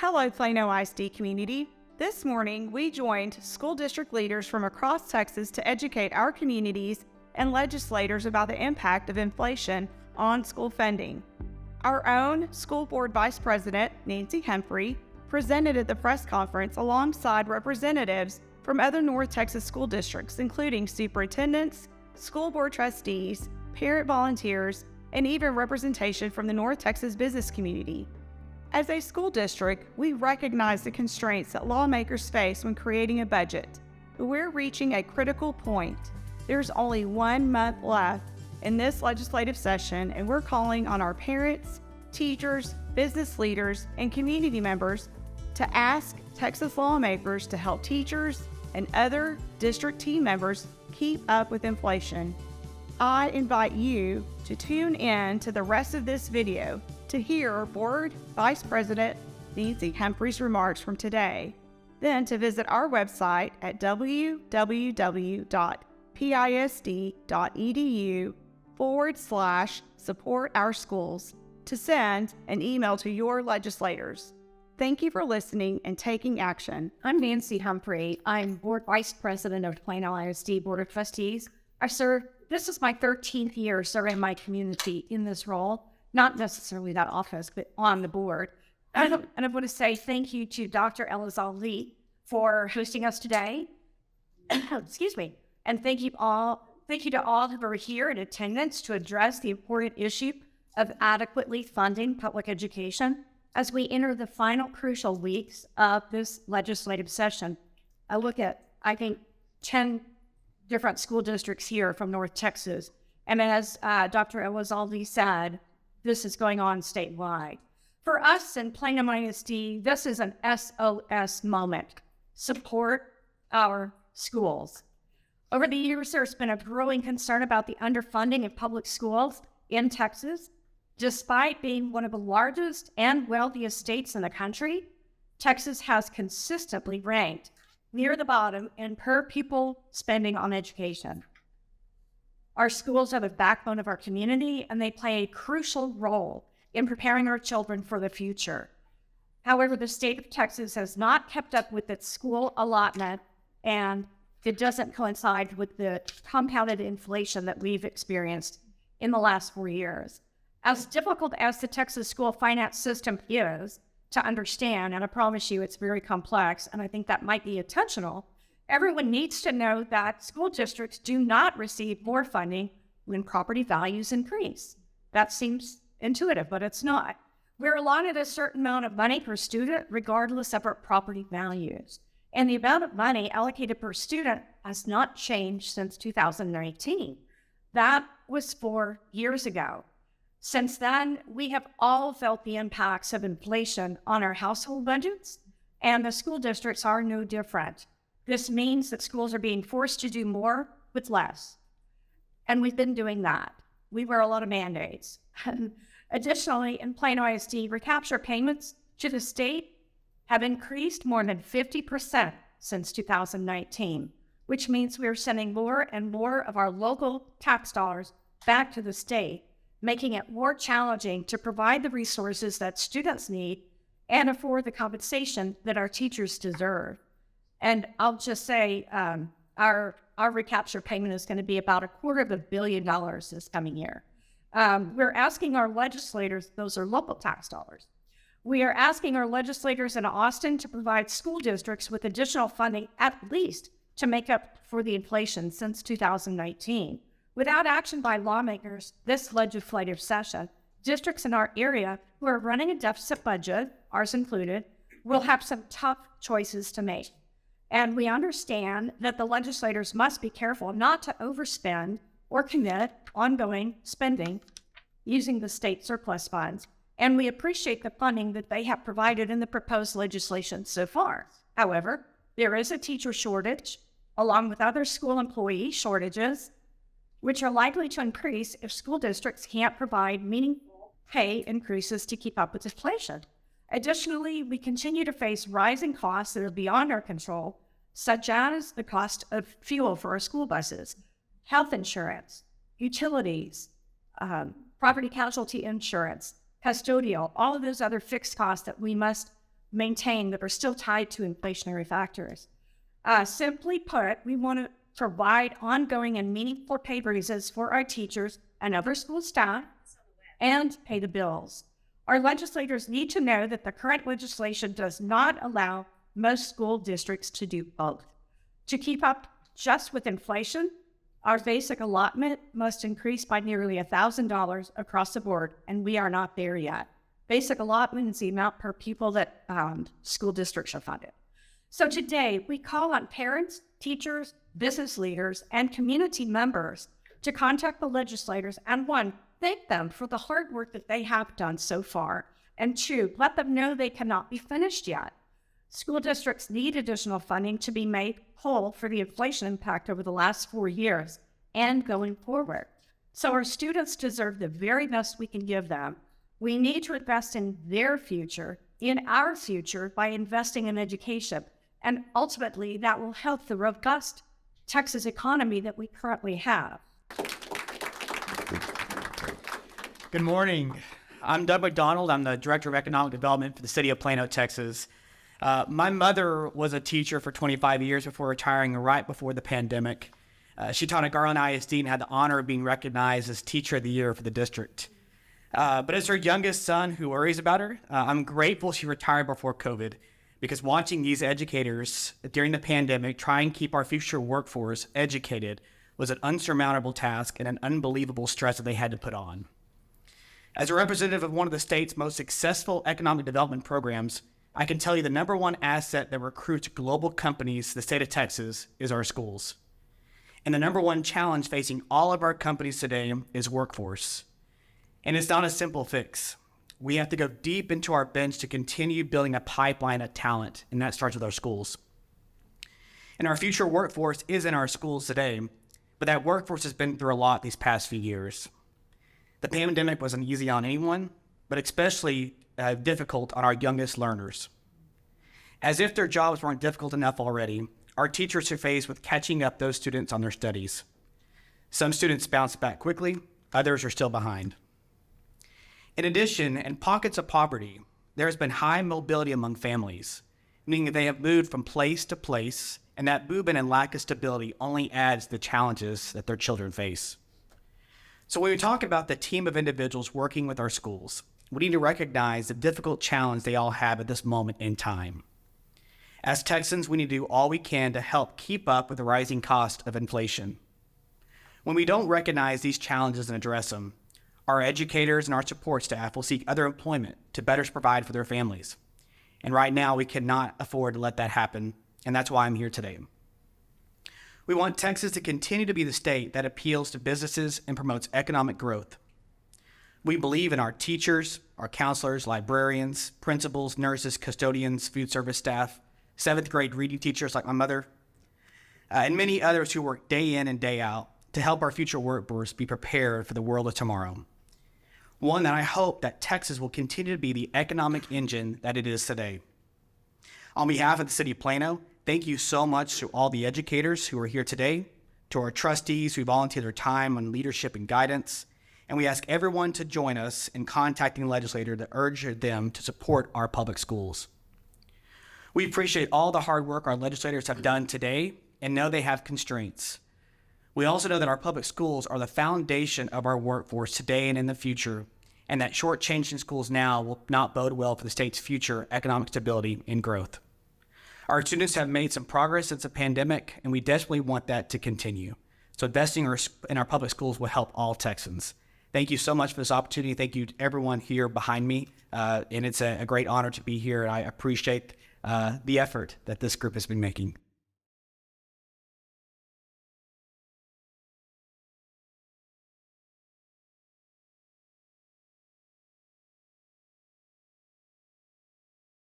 Hello, Plano ISD community. This morning, we joined school district leaders from across Texas to educate our communities and legislators about the impact of inflation on school funding. Our own school board vice president, Nancy Humphrey, presented at the press conference alongside representatives from other North Texas school districts, including superintendents, school board trustees, parent volunteers, and even representation from the North Texas business community. As a school district, we recognize the constraints that lawmakers face when creating a budget, but we're reaching a critical point. There's only 1 month left in this legislative session, and we're calling on our parents, teachers, business leaders, and community members to ask Texas lawmakers to help teachers and other district team members keep up with inflation. I invite you to tune in to the rest of this video to hear Board Vice President Nancy Humphrey's remarks from today, then to visit our website at www.pisd.edu/support-our-schools to send an email to your legislators. Thank you for listening and taking action. I'm Nancy Humphrey. I'm Board Vice President of Plano ISD Board of Trustees. This is my 13th year serving my community in this role, not necessarily that office, but on the board. And I want to say thank you to Dr. Elizalde for hosting us today. Excuse me. And thank you to all who are here in attendance to address the important issue of adequately funding public education as we enter the final crucial weeks of this legislative session. I look at, 10 different school districts here from North Texas. And as Dr. Elizalde said, this is going on statewide. For us in Plano ISD, this is an S.O.S. moment. Support our schools. Over the years, there's been a growing concern about the underfunding of public schools in Texas. Despite being one of the largest and wealthiest states in the country, Texas has consistently ranked near the bottom in per pupil spending on education. Our schools are the backbone of our community, and they play a crucial role in preparing our children for the future. However, the state of Texas has not kept up with its school allotment, and it doesn't coincide with the compounded inflation that we've experienced in the last 4 years. As difficult as the Texas school finance system is to understand, and I promise you it's very complex, and I think that might be intentional, everyone needs to know that school districts do not receive more funding when property values increase. That seems intuitive, but it's not. We're allotted a certain amount of money per student, regardless of our property values. And the amount of money allocated per student has not changed since 2019. That was 4 years ago. Since then, we have all felt the impacts of inflation on our household budgets, and the school districts are no different. This means that schools are being forced to do more with less. And we've been doing that. We wear a lot of Band-Aids. Additionally, in Plano ISD, recapture payments to the state have increased more than 50% since 2019, which means we are sending more and more of our local tax dollars back to the state, making it more challenging to provide the resources that students need and afford the compensation that our teachers deserve. And I'll just say our recapture payment is going to be about $250 million this coming year. We're asking our legislators, those are local tax dollars, we are asking our legislators in Austin to provide school districts with additional funding at least to make up for the inflation since 2019. Without action by lawmakers this legislative session, districts in our area who are running a deficit budget, ours included, will have some tough choices to make. And we understand that the legislators must be careful not to overspend or commit ongoing spending using the state surplus funds. And we appreciate the funding that they have provided in the proposed legislation so far. However, there is a teacher shortage, along with other school employee shortages, which are likely to increase if school districts can't provide meaningful pay increases to keep up with inflation. Additionally, we continue to face rising costs that are beyond our control, such as the cost of fuel for our school buses, health insurance, utilities, property casualty insurance, custodial, all of those other fixed costs that we must maintain that are still tied to inflationary factors. Simply put, we want to provide ongoing and meaningful pay raises for our teachers and other school staff and pay the bills. Our legislators need to know that the current legislation does not allow most school districts to do both. To keep up just with inflation, our basic allotment must increase by nearly $1,000 across the board, and we are not there yet. Basic allotment is the amount per pupil that school districts are funded. So today, we call on parents, teachers, business leaders, and community members to contact the legislators and, one, thank them for the hard work that they have done so far, and two, let them know they cannot be finished yet. School districts need additional funding to be made whole for the inflation impact over the last 4 years and going forward. So our students deserve the very best we can give them. We need to invest in their future, in our future, by investing in education. And ultimately, that will help the robust Texas economy that we currently have. Good morning. I'm Doug McDonald. I'm the Director of Economic Development for the city of Plano, Texas. My mother was a teacher for 25 years before retiring right before the pandemic. She taught at Plano ISD and had the honor of being recognized as Teacher of the Year for the district. But as her youngest son who worries about her, I'm grateful she retired before COVID, because watching these educators during the pandemic try and keep our future workforce educated was an unsurmountable task and an unbelievable stress that they had to put on. As a representative of one of the state's most successful economic development programs, I can tell you the number one asset that recruits global companies to the state of Texas is our schools. And the number one challenge facing all of our companies today is workforce. And it's not a simple fix. We have to go deep into our bench to continue building a pipeline of talent, and that starts with our schools. And our future workforce is in our schools today, but that workforce has been through a lot these past few years. The pandemic wasn't easy on anyone, but especially difficult on our youngest learners. As if their jobs weren't difficult enough already, our teachers are faced with catching up those students on their studies. Some students bounce back quickly, others are still behind. In addition, in pockets of poverty, there has been high mobility among families, meaning that they have moved from place to place, and that movement and lack of stability only adds to the challenges that their children face. So when we talk about the team of individuals working with our schools, we need to recognize the difficult challenge they all have at this moment in time. As Texans, we need to do all we can to help keep up with the rising cost of inflation. When we don't recognize these challenges and address them, our educators and our support staff will seek other employment to better provide for their families. And right now, we cannot afford to let that happen, and that's why I'm here today. We want Texas to continue to be the state that appeals to businesses and promotes economic growth. We believe in our teachers, our counselors, librarians, principals, nurses, custodians, food service staff, 7th grade reading teachers like my mother, and many others who work day in and day out to help our future workforce be prepared for the world of tomorrow. One that I hope that Texas will continue to be the economic engine that it is today. On behalf of the city of Plano, thank you so much to all the educators who are here today, to our trustees who volunteer their time on leadership and guidance, and we ask everyone to join us in contacting the legislator to urge them to support our public schools. We appreciate all the hard work our legislators have done today and know they have constraints. We also know that our public schools are the foundation of our workforce today and in the future, and that shortchanging schools now will not bode well for the state's future economic stability and growth. Our students have made some progress since the pandemic, and we desperately want that to continue. So investing in our public schools will help all Texans. Thank you so much for this opportunity. Thank you to everyone here behind me, and it's a great honor to be here, and I appreciate the effort that this group has been making.